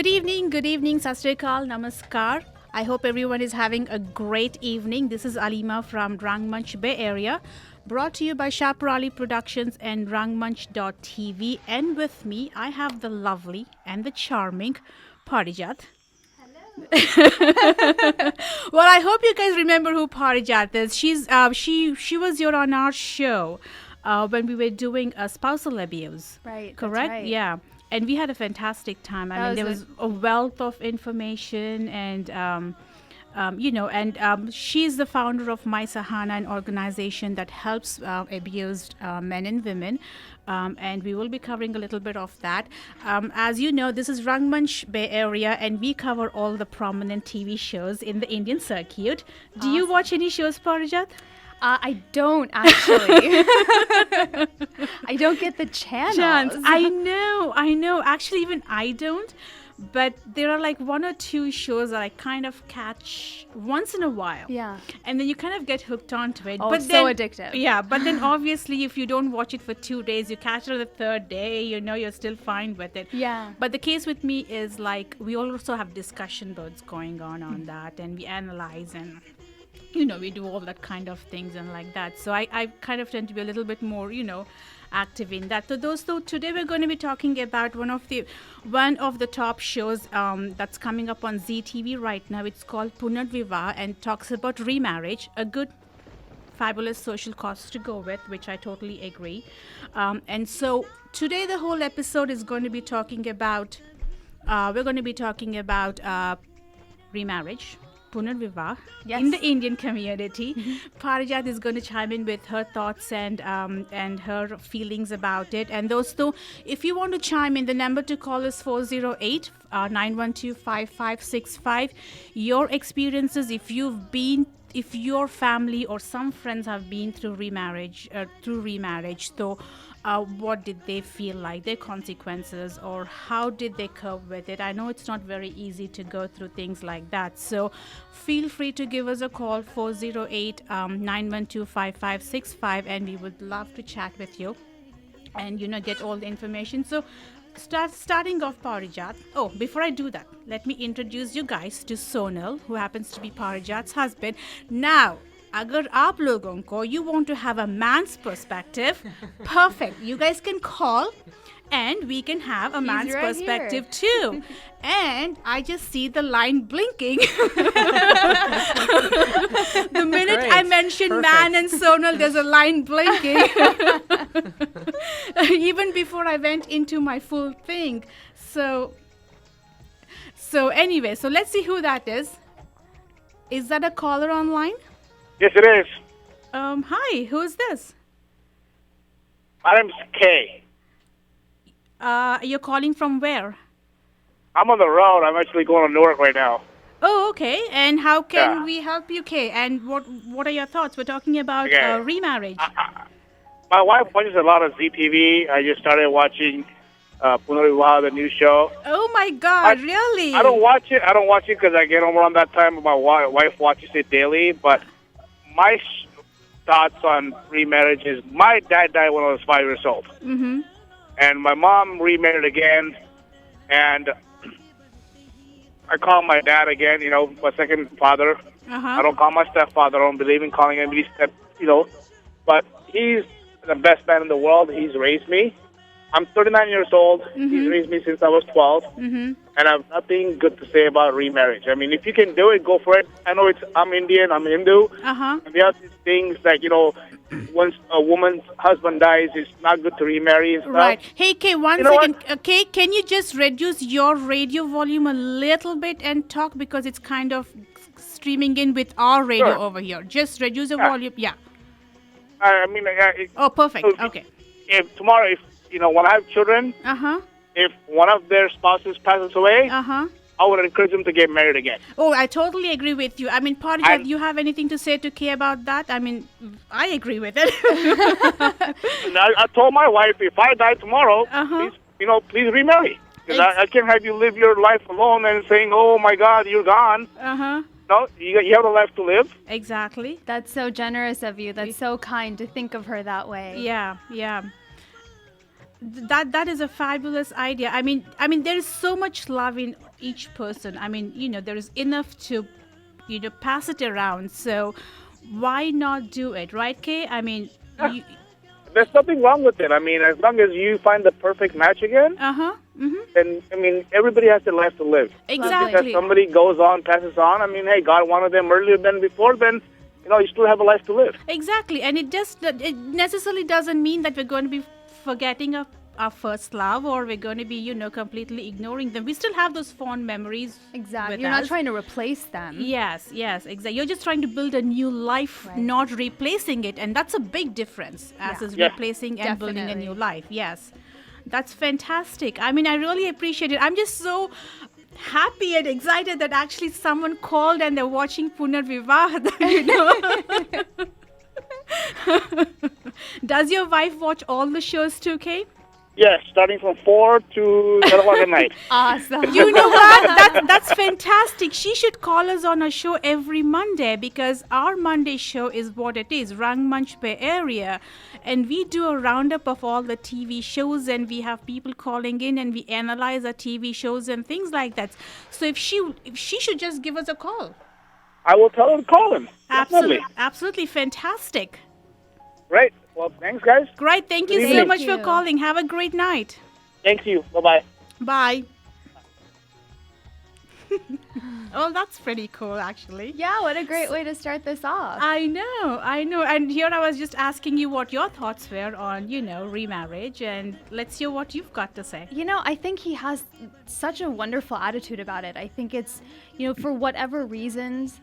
good evening, Sat Sri Akal, Namaskar. I hope everyone is having a great evening. This is Alima from Rangmanch Bay Area, brought to you by Chaparali Productions and Rangmanch.tv. And with me, I have the lovely and the charming Parijat. Well, I hope you guys remember who Parijat is. She was here on our show when we were doing spousal abuse. Right. Correct? That's right. Yeah. And we had a fantastic time. I mean, there was a wealth of information, and she's the founder of My Sahana, an organization that helps abused men and women. And we will be covering a little bit of that. As you know, this is Rangmanch Bay Area, and we cover all the prominent TV shows in the Indian circuit. Do you watch any shows, Parijat? I don't actually. I don't get the channels. I know. Actually, even I don't. But there are like one or two shows that I kind of catch once in a while. Yeah. And then you kind of get hooked onto it. Oh, but so then, addictive. Yeah, but then obviously if you don't watch it for 2 days, you catch it on the third day, you're still fine with it. Yeah. But the case with me is like we also have discussion boards going on that, and we analyze and we do all that kind of things and like that. So I kind of tend to be a little bit more, active in that. So today we're going to be talking about one of the top shows that's coming up on ZTV right now. It's called Vivah and talks about remarriage, a good, fabulous social cause to go with, which I totally agree. And so today the whole episode is going to be talking about, remarriage. Vivah in the Indian community. Parijat is going to chime in with her thoughts and her feelings about it. And those two, if you want to chime in, the number to call is 408-912-5565. Your experiences, if your family or some friends have been through remarriage, so what did they feel like, their consequences, or how did they cope with it? I know it's not very easy to go through things like that. So feel free to give us a call, 408-912-5565, and we would love to chat with you and, get all the information. So starting off, Parijat. Oh, before I do that, let me introduce you guys to Sonal, who happens to be Parijat's husband. Now, अगर आप लोगों को you want to have a man's perspective, perfect. You guys can call and we can have a man's perspective here too. And I just see the line blinking. The minute I mention man and Sonal, there's a line blinking. Even before I went into my full thing. So anyway, so let's see who that is. Is that a caller online? Yes, it is. Hi, who is this? My name's Kay. You're calling from where? I'm on the road. I'm actually going to Newark right now. Oh, okay. And how can we help you, Kay? And what are your thoughts? We're talking about remarriage. My wife watches a lot of ZTV. I just started watching Vivah, the new show. Oh my God, really? I don't watch it. Because I get home around that time. My wife watches it daily. But my thoughts on remarriage is my dad died when I was 5 years old. Mm-hmm. And my mom remarried again. And I call my dad again, my second father. Uh-huh. I don't call my stepfather. I don't believe in calling him But he's the best man in the world. He's raised me. I'm 39 years old. Mm-hmm. He's raised me since I was 12. Mm-hmm. And I have nothing good to say about remarriage. I mean, if you can do it, go for it. I know I'm Indian, I'm Hindu. Uh-huh. And we have these things like, once a woman's husband dies, it's not good to remarry and stuff. Right. Hey, Kay, one second. Kay, can you just reduce your radio volume a little bit and talk, because it's kind of streaming in with our radio over here. Just reduce the volume. Yeah. Oh, perfect. So okay. If tomorrow, when I have children, if one of their spouses passes away, I would encourage them to get married again. Oh, I totally agree with you. I mean, Parijat, do you have anything to say to Kay about that? I mean, I agree with it. I told my wife, if I die tomorrow, please remarry. Because I can't have you live your life alone and saying, oh my God, you're gone. No, you have a life to live. Exactly. That's so generous of you. That's so kind to think of her that way. Yeah. that is a fabulous idea. I mean, there is so much love in each person. I mean, there is enough to, pass it around. So why not do it, right, Kay? I mean, you, There's nothing wrong with it. I mean, as long as you find the perfect match again, then, I mean, everybody has their life to live. exactly. Because somebody goes on, passes on, I mean, hey, God wanted them earlier than before, then, you still have a life to live. Exactly, and it necessarily doesn't mean that we're going to be forgetting our first love, or we're going to be, completely ignoring them. We still have those fond memories. Exactly. with You're us. not trying to replace them. Yes, exactly. You're just trying to build a new life, Right. not replacing it, and that's a big difference as Yeah. is Yeah. replacing and building a Definitely. new life. Yes, that's fantastic. I mean, I really appreciate it. I'm just so happy and excited that actually someone called and they're watching Vivah. Does your wife watch all the shows too, Kay? Yes, starting from 4 to 10 o'clock at night. Awesome. You know what? That's fantastic. She should call us on a show every Monday, because our Monday show is what it is, Rangmanch Bay area. And we do a roundup of all the TV shows, and we have people calling in and we analyze our TV shows and things like that. So if she should just give us a call. I will tell her to call him. Definitely. Absolutely fantastic. Right. Well, thanks, guys. Great. Thank you Good so evening. much Thank for you. calling. Have a great night. Thank you. Bye-bye. Bye. Well, that's pretty cool, actually. Yeah, what a great way to start this off. I know. And here I was just asking you what your thoughts were on, remarriage, and let's hear what you've got to say. I think he has such a wonderful attitude about it. I think it's, for whatever reasons,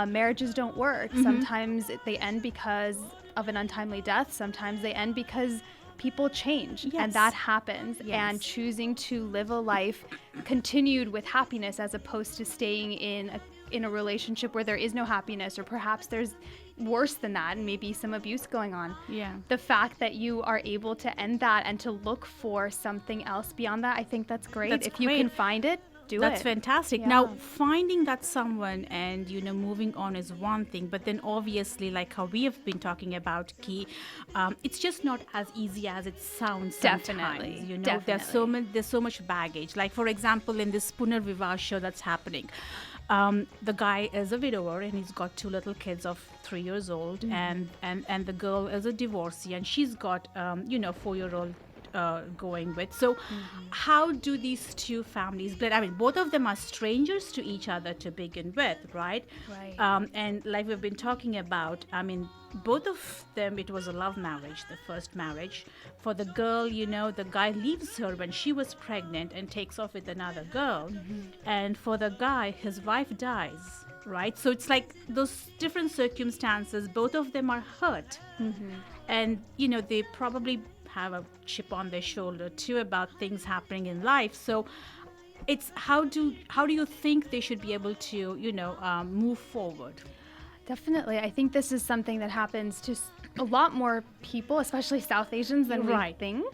marriages don't work. Sometimes they end because of an untimely death. Sometimes they end because people change, Yes. and that happens. Yes. And choosing to live a life continued with happiness, as opposed to staying in a relationship where there is no happiness, or perhaps there's worse than that, and maybe some abuse going on. Yeah. The fact that you are able to end that and to look for something else beyond that, I think that's great. That's if you great. can find it, do That's it. fantastic. Yeah. Now, finding that someone and, moving on is one thing, but then obviously, like how we have been talking about, Key, it's just not as easy as it sounds sometimes. Definitely. There's so much baggage. Like, for example, in this Vivah show that's happening, the guy is a widower and he's got 2 little kids of 3 years old, and the girl is a divorcee, and she's got 4-year-old going with. So how do these two families blend? I mean, both of them are strangers to each other to begin with, right? Right. And like we've been talking about, I mean, both of them, it was a love marriage, the first marriage. For the girl, the guy leaves her when she was pregnant and takes off with another girl. And for the guy, his wife dies, right? So it's like those different circumstances, both of them are hurt. And, they probably have a chip on their shoulder too about things happening in life. So it's how do you think they should be able to move forward? Definitely. I think this is something that happens to a lot more people, especially South Asians, than we Right. think.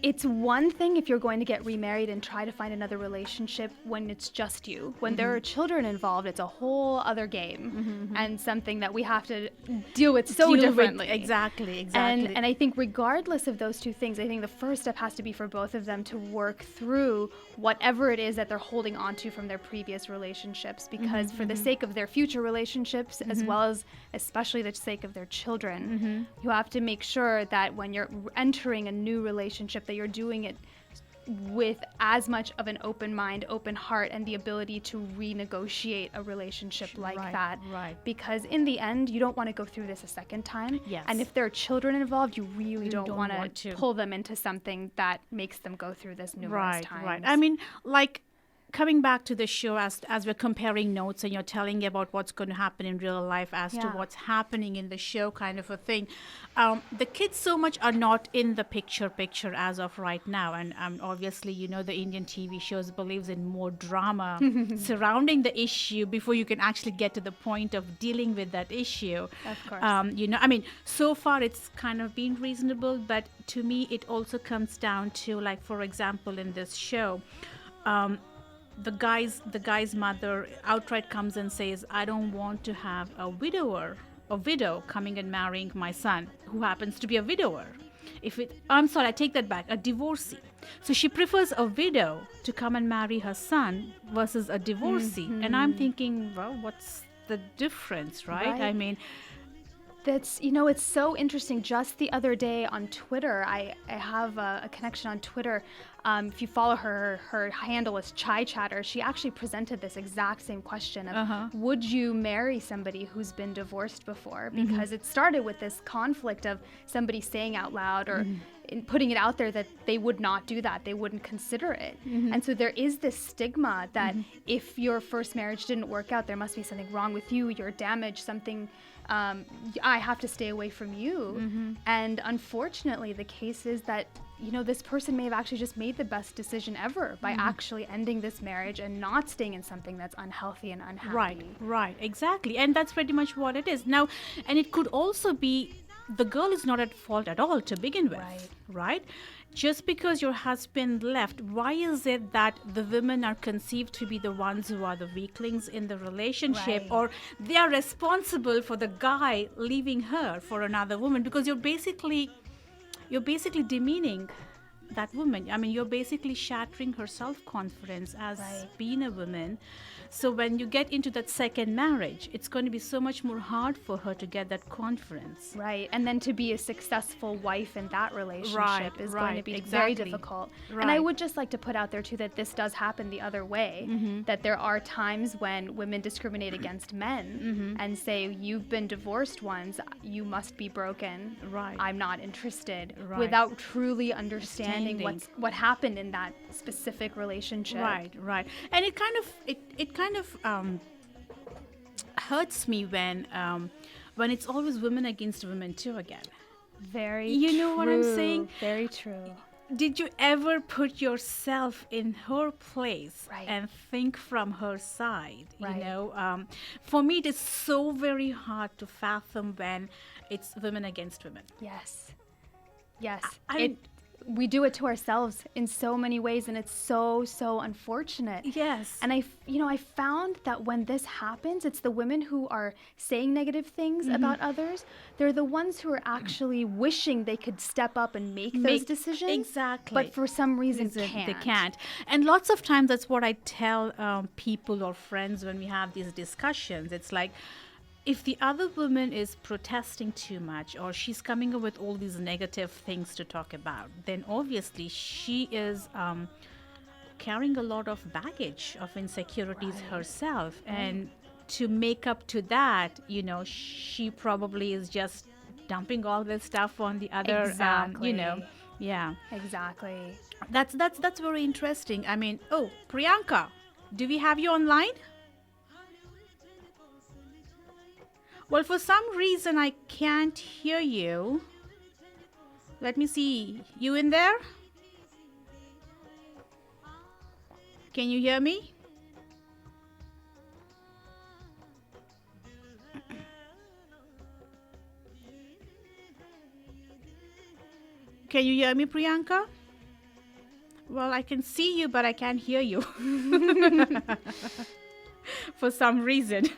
It's one thing if you're going to get remarried and try to find another relationship when it's just you. When there are children involved, it's a whole other game, and something that we have to deal with so Deal with- differently. exactly. And I think regardless of those two things, I think the first step has to be for both of them to work through whatever it is that they're holding on to from their previous relationships, because for the sake of their future relationships, as well as especially the sake of their children, you have to make sure that when you're entering a new relationship, that you're doing it with as much of an open mind, open heart, and the ability to renegotiate a relationship like Right, that. right. Because in the end, you don't want to go through this a second time. Yes. And if there are children involved, you really don't don't want want to to. pull them into something that makes them go through this numerous times. Right. I mean, like, coming back to the show, as we're comparing notes and you're telling about what's going to happen in real life as to Yeah. what's happening in the show, kind of a thing. The kids so much are not in the picture as of right now, and obviously, the Indian TV shows believes in more drama surrounding the issue before you can actually get to the point of dealing with that issue. Of course. I mean, so far it's kind of been reasonable, but to me, it also comes down to, like, for example, in this show, the guy's mother outright comes and says, I don't want to have a widow coming and marrying my son, who happens to be a widower. I'm sorry, I take that back, a divorcee. So she prefers a widow to come and marry her son versus a divorcee. And I'm thinking, well, what's the difference, right? I mean, that's, it's so interesting. Just the other day on Twitter, I have a connection on Twitter. If you follow her handle is Chai Chatter. She actually presented this exact same question of, would you marry somebody who's been divorced before? Because it started with this conflict of somebody saying out loud or putting it out there that they would not do that. They wouldn't consider it. And so there is this stigma that if your first marriage didn't work out, there must be something wrong with you. You're damaged, something... I have to stay away from you. And unfortunately, the case is that, this person may have actually just made the best decision ever by actually ending this marriage and not staying in something that's unhealthy and unhappy. Right, exactly. And that's pretty much what it is. Now, and it could also be the girl is not at fault at all to begin with, right? Just because your husband left, why is it that the women are conceived to be the ones who are the weaklings in the relationship, or they are responsible for the guy leaving her for another woman? Because you're basically demeaning that woman. I mean, you're basically shattering her self-confidence as being a woman. So when you get into that second marriage, it's going to be so much more hard for her to get that confidence. Right. And then to be a successful wife in that relationship is going to be very difficult. And I would just like to put out there, too, that this does happen the other way, that there are times when women discriminate against men and say, you've been divorced once, you must be broken. I'm not interested, without truly understanding what happened in that specific relationship. Right. And it kind of hurts me when it's always women against women too again. Very You know what I'm saying? Very true. Did you ever put yourself in her place and think from her side? For me, it is so very hard to fathom when it's women against women. Yes. We do it to ourselves in so many ways, and it's so unfortunate. Yes. And I found that when this happens, it's the women who are saying negative things about others. They're the ones who are actually wishing they could step up and make those decisions. Exactly. But for some reason can't. They can't. And lots of times that's what I tell people or friends when we have these discussions. It's like, if the other woman is protesting too much or she's coming up with all these negative things to talk about, then obviously she is carrying a lot of baggage of insecurities herself. And to make up to that, she probably is just dumping all this stuff on the other. Exactly. Yeah. Exactly. That's very interesting. I mean, Priyanka, do we have you online? Well, for some reason, I can't hear you. Let me see. You in there? Can you hear me? Can you hear me, Priyanka? Well, I can see you, but I can't hear you. For some reason.